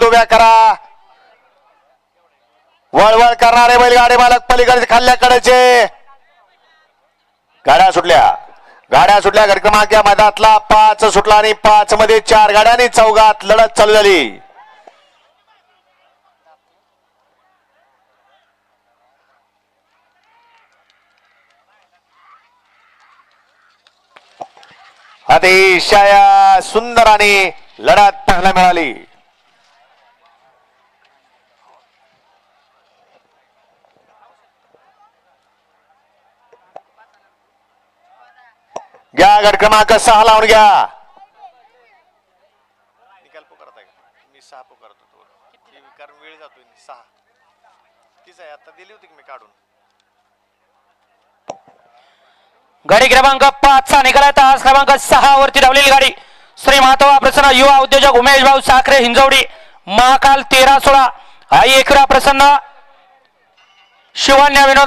उभ्या करा. वळवळ करणारे बैलगाडी मालक पलीकडे खाल्ल्याकडेचे. गाड्या सुटल्या गट क्रमांक या मैदानातला 5 सुटला आणि 5 मध्ये 4 गाड्यांनी चौघात लढत चालू झाली. अतिशय सुंदर आणि लढत पाहायला मिळाली. घ्या गट क्रमांक 6 लावून घ्या. निकाल पुकारत आहे मी 6 पुकारत होतो कारण वेळ जातोय 6 तीच आहे आता दिली होती की मी काढून. गाडी क्रमांक 5 चा निकाल तास क्रमांक 6 वरती धावलेली गाडी श्री महात्मा प्रसन्न युवा उद्योजक उमेश भाऊ साखरे हिंजवडी महाकाल 13-16 आई एकरा प्रसन्न शिवन्या विनोद